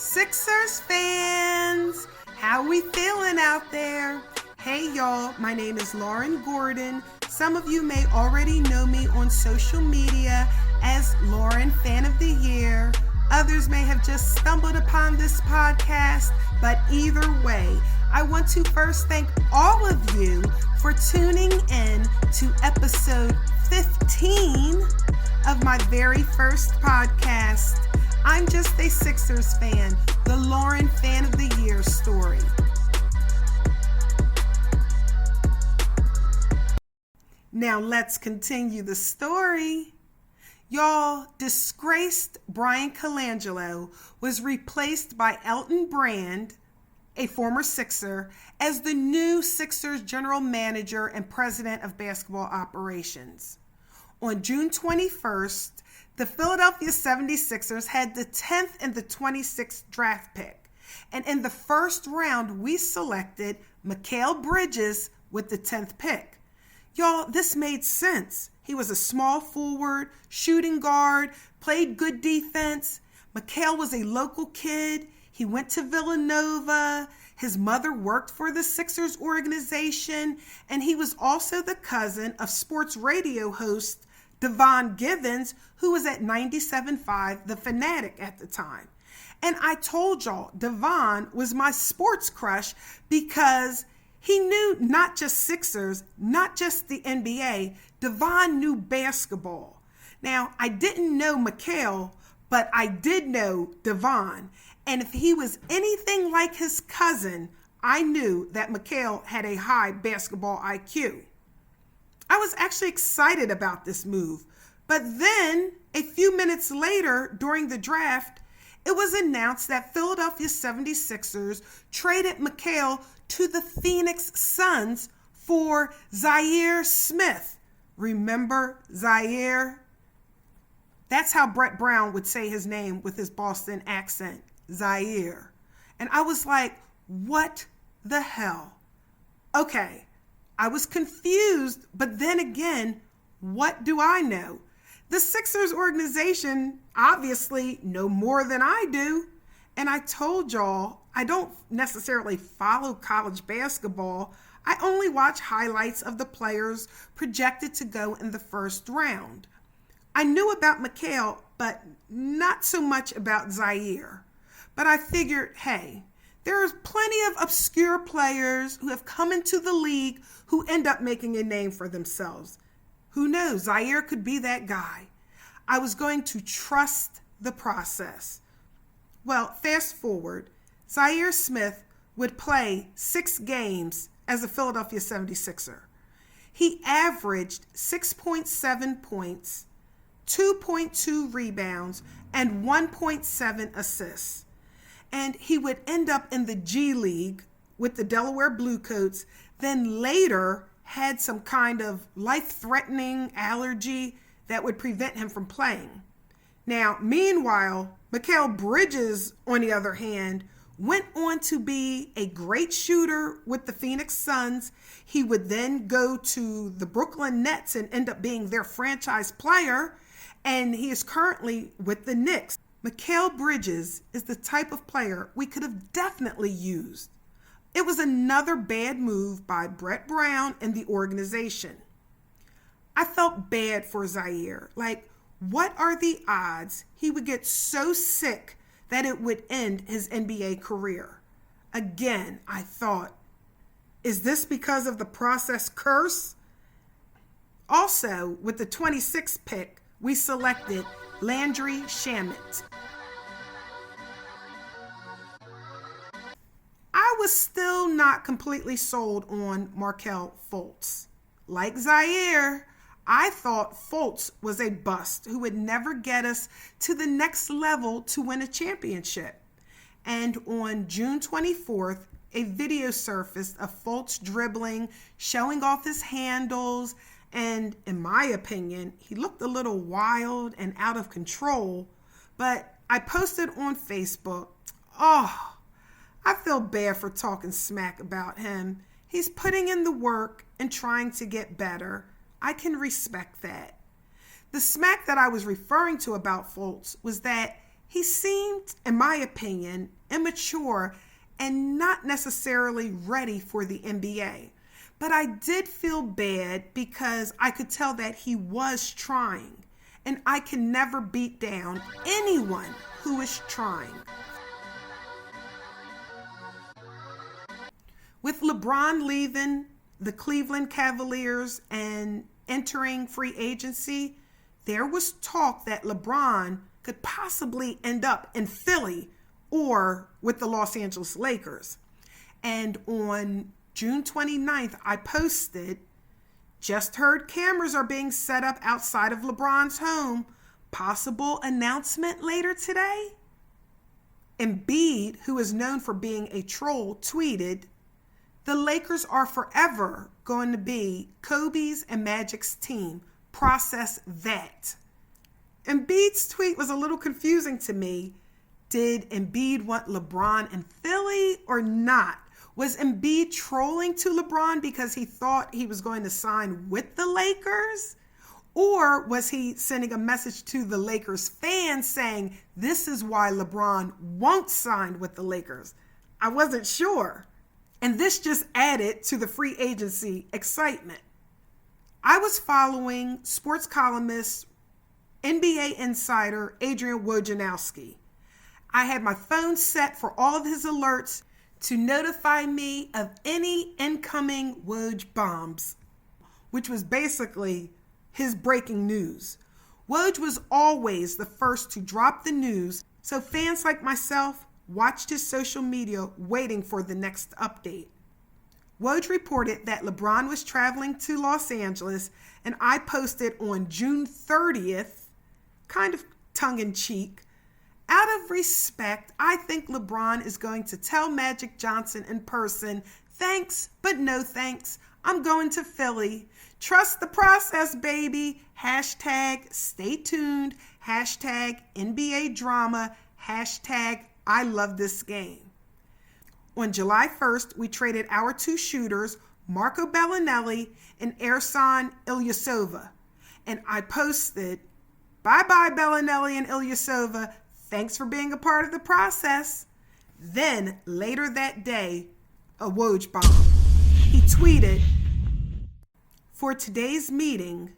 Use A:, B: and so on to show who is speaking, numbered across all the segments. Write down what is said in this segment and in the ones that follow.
A: Sixers fans, how we feeling out there? Hey y'all, my name is Lauren Gordon. Some of you may already know me on social media as Lauren Fan of the Year. Others may have just stumbled upon this podcast, but either way, I want to first thank all of you for tuning in to episode 15 of my very first podcast. I'm just a Sixers fan, the Lauren Fan of the Year story. Now let's continue the story. Y'all, disgraced Brian Colangelo was replaced by Elton Brand, a former Sixer, as the new Sixers general manager and president of basketball operations. On June 21st, the Philadelphia 76ers had the 10th and the 26th draft pick. And in the first round, we selected Mikal Bridges with the 10th pick. Y'all, this made sense. He was a small forward, shooting guard, played good defense. Mikal was a local kid. He went to Villanova. His mother worked for the Sixers organization. And he was also the cousin of sports radio host Devon Givens, who was at 97.5 The Fanatic at the time. And I told y'all, Devon was my sports crush because he knew not just Sixers, not just the NBA. Devon knew basketball. Now, I didn't know Mikal, but I did know Devon. And if he was anything like his cousin, I knew that Mikal had a high basketball IQ. I was actually excited about this move. But then, a few minutes later during the draft, it was announced that Philadelphia 76ers traded Mikal to the Phoenix Suns for Zaire Smith. Remember Zaire? That's how Brett Brown would say his name with his Boston accent, Zaire. And I was like, what the hell? Okay, I was confused, but then again, what do I know? The Sixers organization obviously know more than I do. And I told y'all, I don't necessarily follow college basketball. I only watch highlights of the players projected to go in the first round. I knew about Mikal, but not so much about Zaire. But I figured, hey, there's plenty of obscure players who have come into the league who end up making a name for themselves. Who knows? Zaire could be that guy. I was going to trust the process. Well, fast forward, Zaire Smith would play 6 games as a Philadelphia 76er. He averaged 6.7 points, 2.2 rebounds, and 1.7 assists. And he would end up in the G League with the Delaware Bluecoats, then later had some kind of life-threatening allergy that would prevent him from playing. Now, meanwhile, Mikal Bridges, on the other hand, went on to be a great shooter with the Phoenix Suns. He would then go to the Brooklyn Nets and end up being their franchise player, and he is currently with the Knicks. Mikal Bridges is the type of player we could have definitely used. It was another bad move by Brett Brown and the organization. I felt bad for Zaire. Like, what are the odds he would get so sick that it would end his NBA career? Again, I thought, is this because of the process curse? Also, with the 26th pick, we selected Landry Shamet. I was still not completely sold on Markelle Fultz. Like Zaire, I thought Fultz was a bust who would never get us to the next level to win a championship. And on June 24th, a video surfaced of Fultz dribbling, showing off his handles, and in my opinion, he looked a little wild and out of control. But I posted on Facebook, I feel bad for talking smack about him. He's putting in the work and trying to get better. I can respect that. The smack that I was referring to about Fultz was that He seemed, in my opinion, immature and not necessarily ready for the NBA. But I did feel bad because I could tell that he was trying, and I can never beat down anyone who is trying. With LeBron leaving the Cleveland Cavaliers and entering free agency, there was talk that LeBron could possibly end up in Philly or with the Los Angeles Lakers. And on June 29th, I posted, just heard cameras are being set up outside of LeBron's home. Possible announcement later today? Embiid, who is known for being a troll, tweeted, "The Lakers are forever going to be Kobe's and Magic's team. Process that." Embiid's tweet was a little confusing to me. Did Embiid want LeBron in Philly or not? Was Embiid trolling to LeBron because he thought he was going to sign with the Lakers? Or was he sending a message to the Lakers fans saying, this is why LeBron won't sign with the Lakers? I wasn't sure. And this just added to the free agency excitement. I was following sports columnist, NBA insider Adrian Wojnarowski. I had my phone set for all of his alerts to notify me of any incoming Woj bombs, which was basically his breaking news. Woj was always the first to drop the news, so fans like myself watched his social media waiting for the next update. Woj reported that LeBron was traveling to Los Angeles, and I posted on June 30th, kind of tongue-in-cheek, out of respect, I think LeBron is going to tell Magic Johnson in person, thanks, but no thanks. I'm going to Philly. Trust the process, baby. Hashtag stay tuned. Hashtag NBA drama. Hashtag I love this game. On July 1st, we traded our two shooters, Marco Bellinelli and Ersan Ilyasova. And I posted, bye-bye Bellinelli and Ilyasova. Thanks for being a part of the process. Then, later that day, a Woj bomb. He tweeted, for today's meeting,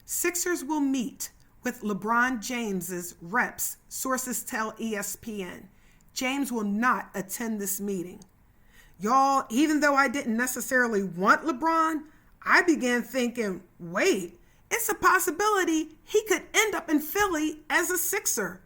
A: Sixers will meet with LeBron James's reps, sources tell ESPN. James will not attend this meeting. Y'all, even though I didn't necessarily want LeBron, I began thinking, wait, it's a possibility he could end up in Philly as a Sixer.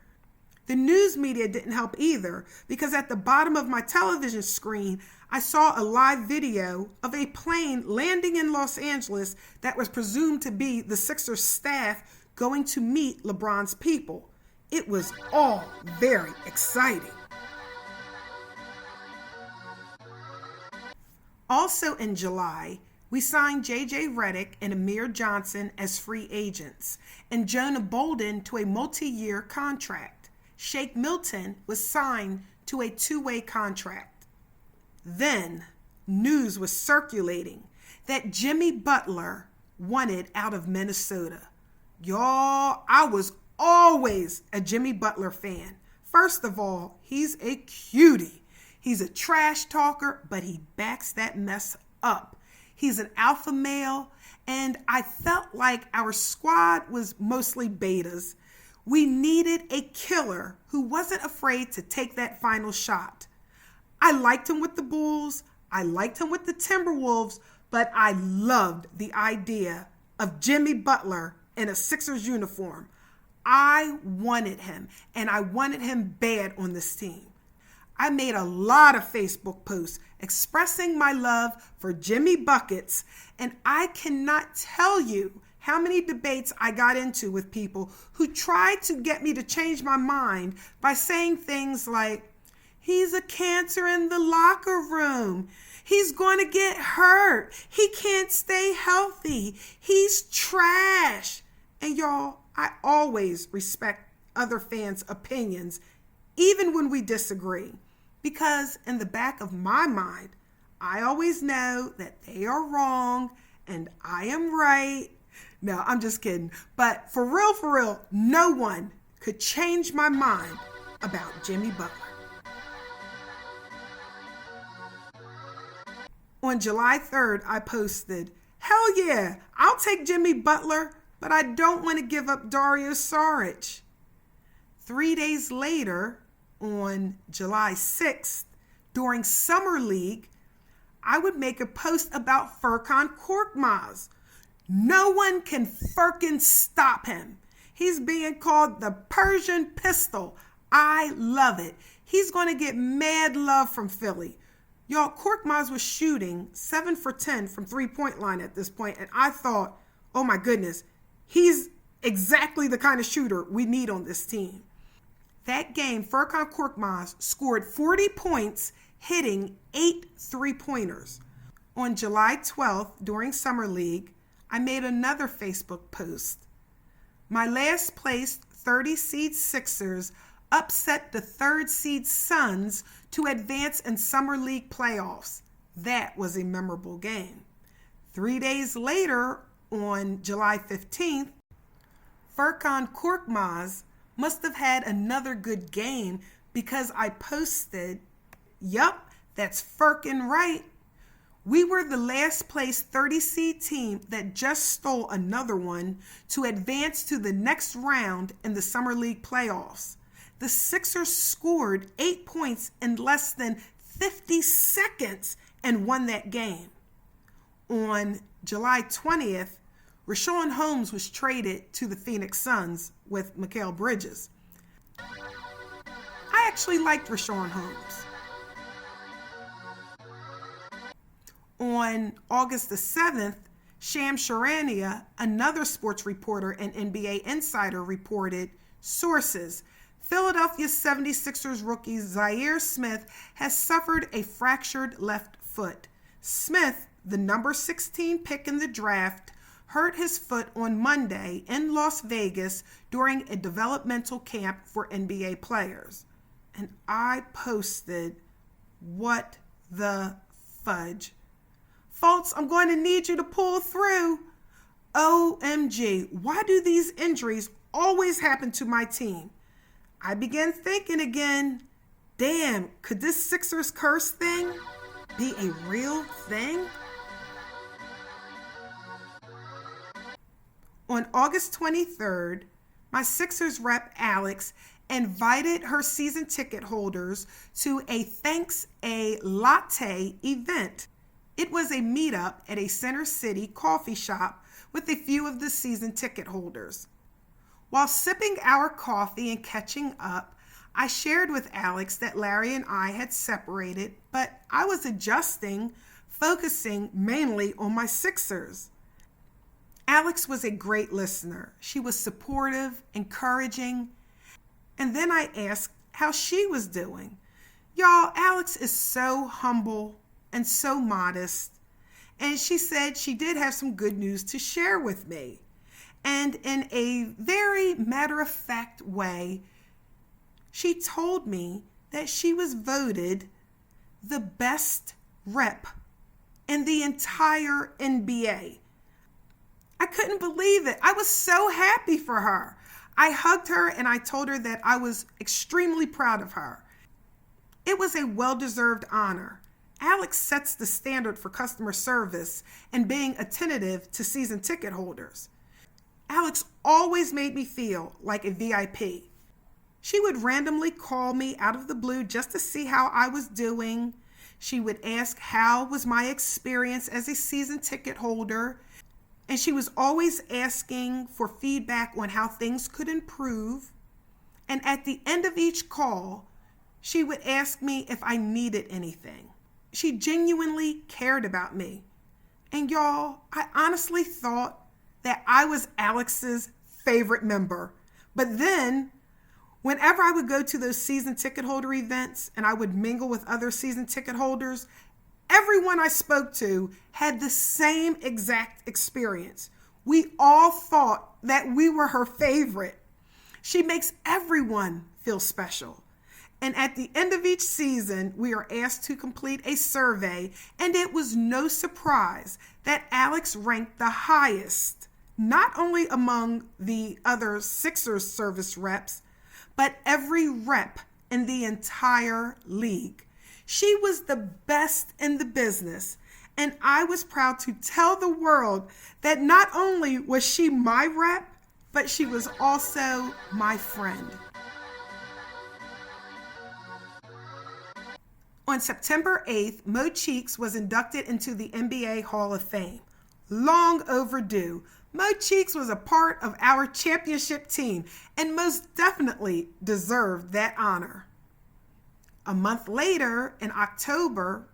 A: The news media didn't help either, because at the bottom of my television screen, I saw a live video of a plane landing in Los Angeles that was presumed to be the Sixers staff going to meet LeBron's people. It was all very exciting. Also in July, we signed J.J. Redick and Amir Johnson as free agents, and Jonah Bolden to a multi-year contract. Shake Milton was signed to a two-way contract. Then, news was circulating that Jimmy Butler wanted out of Minnesota. Y'all, I was always a Jimmy Butler fan. First of all, he's a cutie. He's a trash talker, but he backs that mess up. He's an alpha male, and I felt like our squad was mostly betas. We needed a killer who wasn't afraid to take that final shot. I liked him with the Bulls, I liked him with the Timberwolves, but I loved the idea of Jimmy Butler in a Sixers uniform. I wanted him, and I wanted him bad on this team. I made a lot of Facebook posts expressing my love for Jimmy Buckets, and I cannot tell you how many debates I got into with people who tried to get me to change my mind by saying things like, he's a cancer in the locker room. He's going to get hurt. He can't stay healthy. He's trash. And y'all, I always respect other fans' opinions, even when we disagree, because in the back of my mind, I always know that they are wrong and I am right. No, I'm just kidding. But for real, no one could change my mind about Jimmy Butler. On July 3rd, I posted, "Hell yeah, I'll take Jimmy Butler, but I don't want to give up Dario Saric." 3 days later, on July 6th, during Summer League, I would make a post about Furkan Korkmaz. No one can Furkin stop him. He's being called the Persian Pistol. I love it. He's going to get mad love from Philly. Y'all, Korkmaz was shooting 7 for 10 from three-point line at this point, and I thought, oh my goodness, he's exactly the kind of shooter we need on this team. That game, Furkan Korkmaz scored 40 points, hitting 8 three-pointers. On July 12th, during Summer League, I made another Facebook post. My last placed 30-seed Sixers upset the 3rd-seed Suns to advance in Summer League playoffs. That was a memorable game. 3 days later, on July 15th, Furkan Korkmaz must have had another good game because I posted, "Yup, that's Furkin right. We were the last place 30-seed team that just stole another one to advance to the next round in the Summer League playoffs. The Sixers scored 8 points in less than 50 seconds and won that game." On July 20th, Richaun Holmes was traded to the Phoenix Suns with Mikal Bridges. I actually liked Richaun Holmes. On August the 7th, Shams Charania, another sports reporter and NBA insider, reported, sources, Philadelphia 76ers rookie Zaire Smith has suffered a fractured left foot. Smith, the number 16 pick in the draft, hurt his foot on Monday in Las Vegas during a developmental camp for NBA players. And I posted, "What the fudge? Fultz, I'm going to need you to pull through. OMG, why do these injuries always happen to my team?" I began thinking again, damn, could this Sixers curse thing be a real thing? On August 23rd, my Sixers rep Alex invited her season ticket holders to a Thanks a Latte event. It was a meetup at a Center City coffee shop with a few of the season ticket holders. While sipping our coffee and catching up, I shared with Alex that Larry and I had separated, but I was adjusting, focusing mainly on my Sixers. Alex was a great listener. She was supportive, encouraging, and then I asked how she was doing. Y'all, Alex is so humble and so modest, and she said she did have some good news to share with me. And in a very matter-of-fact way, she told me that she was voted the best rep in the entire NBA. I couldn't believe it. I was so happy for her. I hugged her and I told her that I was extremely proud of her. It was a well-deserved honor. Alex sets the standard for customer service and being attentive to season ticket holders. Alex always made me feel like a VIP. She would randomly call me out of the blue just to see how I was doing. She would ask how was my experience as a season ticket holder. And she was always asking for feedback on how things could improve. And at the end of each call, she would ask me if I needed anything. She genuinely cared about me. And y'all, I honestly thought that I was Alex's favorite member. But then, whenever I would go to those season ticket holder events and I would mingle with other season ticket holders, everyone I spoke to had the same exact experience. We all thought that we were her favorite. She makes everyone feel special. And at the end of each season, we are asked to complete a survey, and it was no surprise that Alex ranked the highest, not only among the other Sixers service reps, but every rep in the entire league. She was the best in the business, and I was proud to tell the world that not only was she my rep, but she was also my friend. On September 8th, Mo Cheeks was inducted into the NBA Hall of Fame. Long overdue. Mo Cheeks was a part of our championship team and most definitely deserved that honor. A month later, in October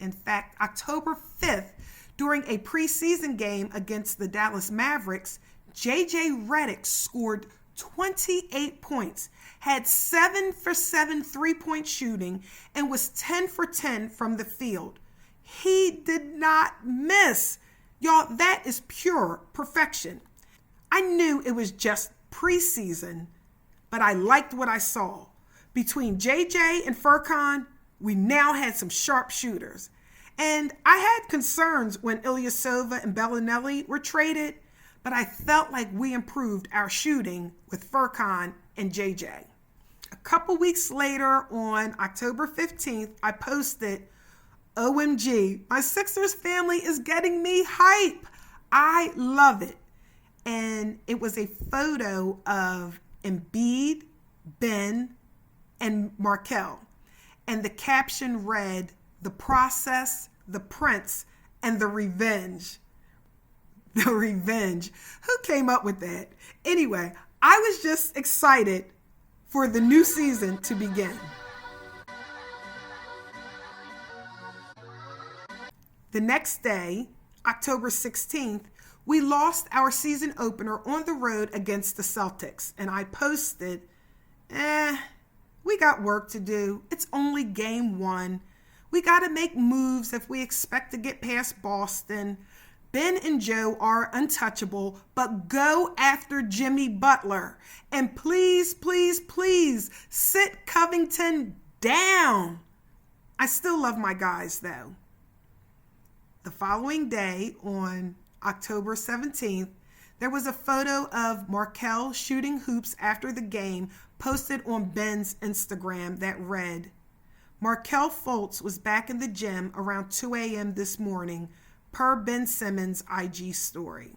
A: 5th, during a preseason game against the Dallas Mavericks, J.J. Redick scored 28 points, had 7 for 7 three-point shooting, and was 10 for 10 from the field. He did not miss. Y'all, that is pure perfection. I knew it was just preseason, but I liked what I saw. Between JJ and Furkan, we now had some sharp shooters. And I had concerns when Ilyasova and Bellinelli were traded, but I felt like we improved our shooting with Furkan and JJ. A couple weeks later, on October 15th, I posted, OMG, my Sixers family is getting me hype. I love it. And it was a photo of Embiid, Ben, and Markelle. And the caption read, "The process, the prince, and the revenge." The revenge. Who came up with that? Anyway, I was just excited for the new season to begin. The next day, October 16th, we lost our season opener on the road against the Celtics, and I posted, we got work to do. It's only game 1. We got to make moves if we expect to get past Boston. Ben and Joe are untouchable, but go after Jimmy Butler. And please, please, please sit Covington down. I still love my guys, though. The following day, on October 17th, there was a photo of Markelle shooting hoops after the game posted on Ben's Instagram that read, Markelle Fultz was back in the gym around 2 a.m. this morning, per Ben Simmons' IG story.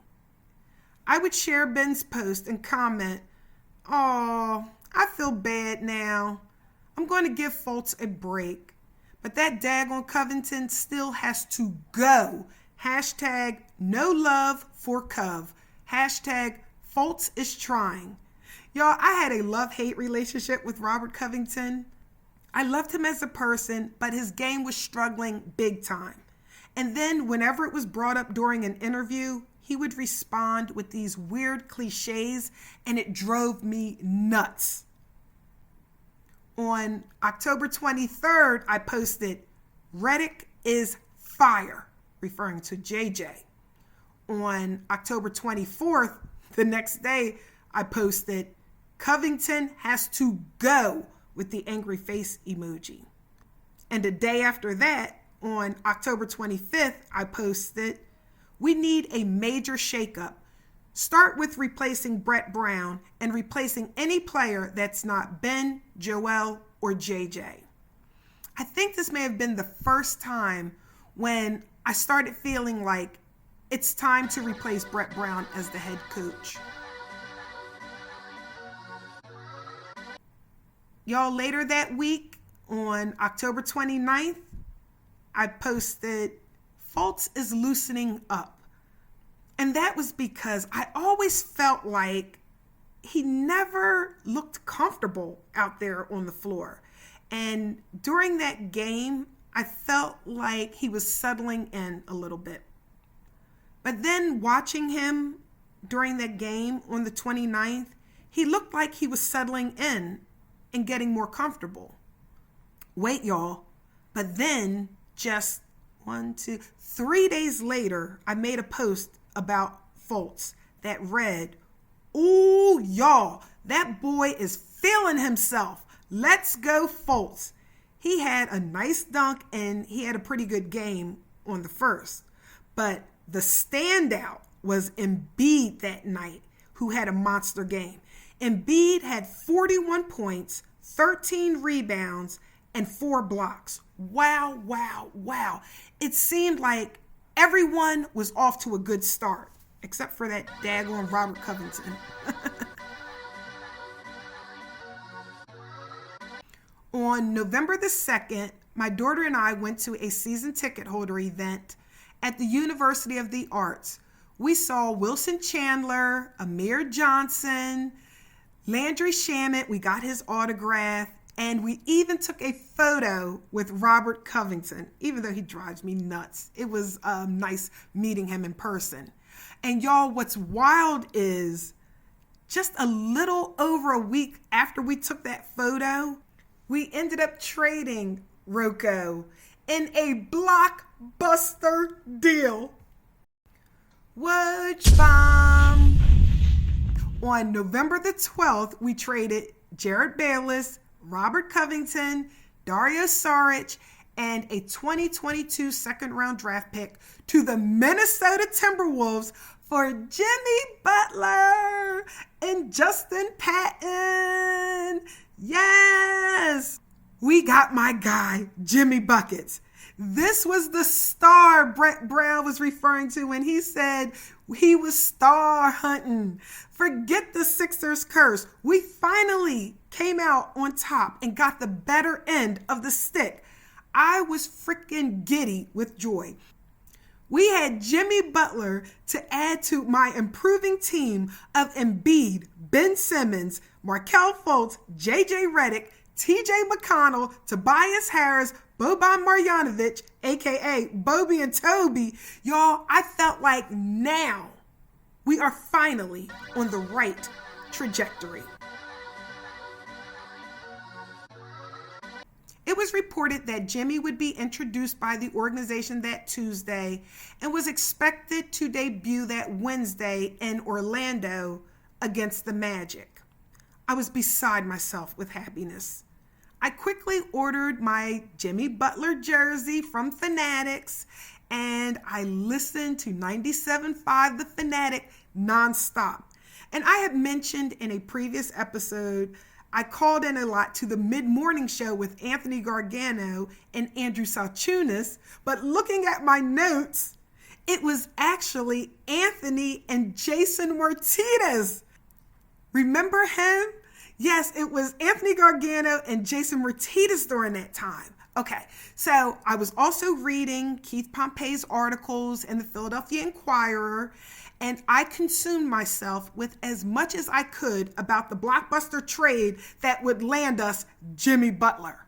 A: I would share Ben's post and comment, "Oh, I feel bad now. I'm going to give Fultz a break. But that daggone Covington still has to go. Hashtag no love for Cov. Hashtag Fultz is trying." Y'all, I had a love-hate relationship with Robert Covington. I loved him as a person, but his game was struggling big time. And then whenever it was brought up during an interview, he would respond with these weird cliches, and it drove me nuts. On October 23rd, I posted, Redick is fire, referring to JJ. On October 24th, the next day, I posted, Covington has to go, with the angry face emoji. And the day after that, on October 25th, I posted, we need a major shakeup. Start with replacing Brett Brown and replacing any player that's not Ben, Joel, or JJ. I think this may have been the first time when I started feeling like it's time to replace Brett Brown as the head coach. Y'all, later that week, on October 29th, I posted, Fultz is loosening up. And that was because I always felt like he never looked comfortable out there on the floor. And during that game, I felt like he was settling in a little bit. But then watching him during that game on the 29th, he looked like he was settling in and getting more comfortable. Wait, y'all. But then just 3 days later, I made a post about Fultz that read, ooh, y'all, that boy is feeling himself. Let's go, Fultz. He had a nice dunk and he had a pretty good game on the first. But the standout was Embiid that night, who had a monster game. Embiid had 41 points, 13 rebounds, and 4 blocks. Wow, wow, wow. It seemed like everyone was off to a good start, except for that daggone Robert Covington. On November the 2nd, my daughter and I went to a season ticket holder event at the University of the Arts. We saw Wilson Chandler, Amir Johnson, Landry Shamet. We got his autograph, and we even took a photo with Robert Covington, even though he drives me nuts. It was nice meeting him in person. And y'all, what's wild is just a little over a week after we took that photo, we ended up trading Rocco in a blockbuster deal. Woj bomb. On November the 12th, we traded Jared Bayless, Robert Covington, Dario Saric, and a 2022 second-round draft pick to the Minnesota Timberwolves for Jimmy Butler and Justin Patton. Yes! We got my guy, Jimmy Buckets. This was the star Brett Brown was referring to when he said he was star hunting. Forget the Sixers curse. We finally came out on top and got the better end of the stick. I was freaking giddy with joy. We had Jimmy Butler to add to my improving team of Embiid, Ben Simmons, Markelle Fultz, JJ Redick, TJ McConnell, Tobias Harris, Boban Marjanovic, aka Bobby and Toby. Y'all, I felt like now we are finally on the right trajectory. It was reported that Jimmy would be introduced by the organization that Tuesday and was expected to debut that Wednesday in Orlando against the Magic. I was beside myself with happiness. I quickly ordered my Jimmy Butler jersey from Fanatics, and I listened to 97.5 The Fanatic nonstop. And I had mentioned in a previous episode, I called in a lot to the mid-morning show with Anthony Gargano and Andrew Salchunas, but looking at my notes, it was actually Anthony and Jason Martinez. Remember him? Yes, it was Anthony Gargano and Jason Martinez during that time. Okay, so I was also reading Keith Pompey's articles in the Philadelphia Inquirer, and I consumed myself with as much as I could about the blockbuster trade that would land us Jimmy Butler.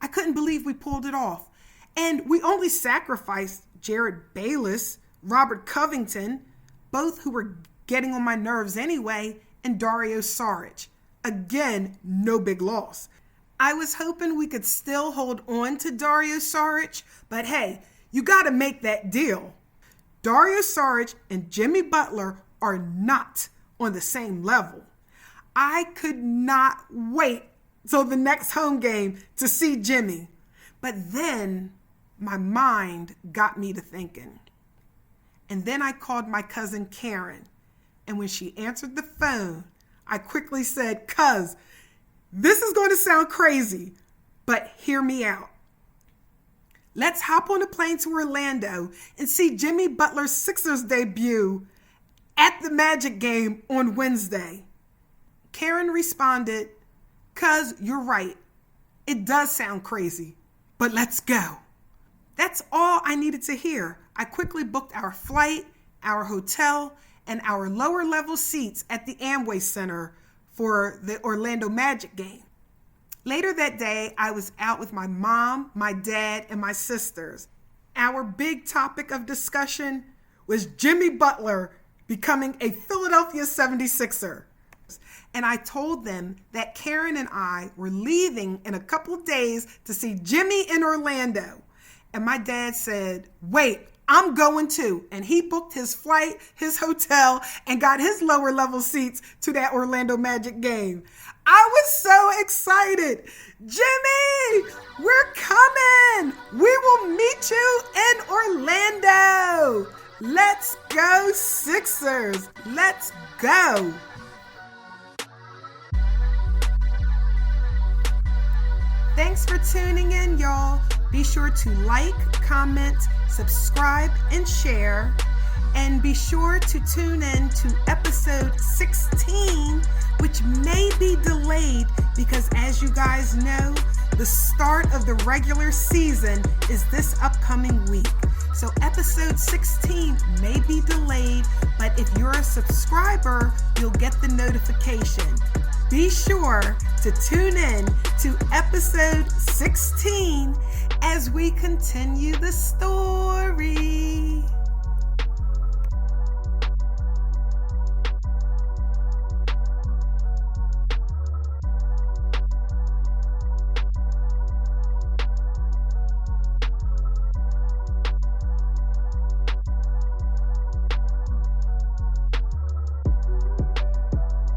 A: I couldn't believe we pulled it off. And we only sacrificed Jared Bayless, Robert Covington, both who were getting on my nerves anyway, and Dario Saric. Again, no big loss. I was hoping we could still hold on to Dario Saric, but hey, you got to make that deal. Dario Saric and Jimmy Butler are not on the same level. I could not wait till the next home game to see Jimmy. But then my mind got me to thinking. And then I called my cousin Karen. And when she answered the phone, I quickly said, "Cuz, this is going to sound crazy, but hear me out. Let's hop on a plane to Orlando and see Jimmy Butler's Sixers debut at the Magic game on Wednesday." Karen responded, "Cuz, you're right. It does sound crazy, but let's go." That's all I needed to hear. I quickly booked our flight, our hotel, and our lower level seats at the Amway Center for the Orlando Magic game. Later that day, I was out with my mom, my dad, and my sisters. Our big topic of discussion was Jimmy Butler becoming a Philadelphia 76er. And I told them that Karen and I were leaving in a couple of days to see Jimmy in Orlando. And my dad said, "Wait, I'm going too." And he booked his flight, his hotel, and got his lower level seats to that Orlando Magic game. I was so excited. "Jimmy, we're coming. We will meet you in Orlando. Let's go Sixers. Let's go." Thanks for tuning in, y'all. Be sure to like, comment, subscribe, and share. And be sure to tune in to episode 16, which may be delayed because, as you guys know, the start of the regular season is this upcoming week. So episode 16 may be delayed, but if you're a subscriber, you'll get the notification. Be sure to tune in to episode 16 as we continue the story.